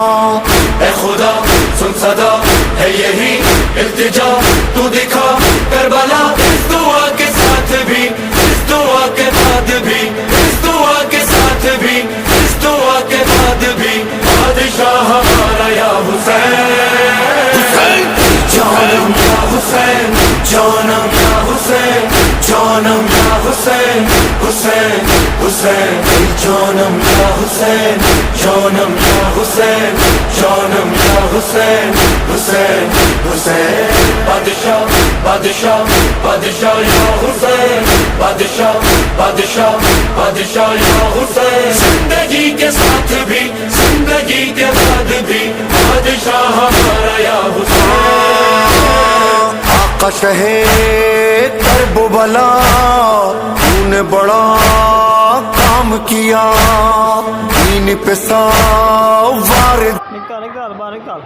اے خدا سن صدا ہے یہی التجا، تو دکھا کربلا اس دعا کے ساتھ بھی، اس دعا کے بعد بھی، اس دعا کے ساتھ بھی، اس دعا کے بعد بھی، بادشاہ ہمارا یا حسین، جانم یا حسین، جانم یا حسین، جانم یا حسین، حسین حسین، جانم یا حسین، جانم یا حسین، جانم یا حسین، حسین حسین، بادشاہ بادشاہ بادشاہ یا حسین، بادشاہ بادشاہ بادشاہ یا حسین، زندگی کے ساتھ بھی زندگی کے بعد بھی، بادشاہ ہمارا یا حسین۔ آقا شہے کرب و بلا، تو نے بڑا کام کیا، دین پہ سوار نکال باہر نکال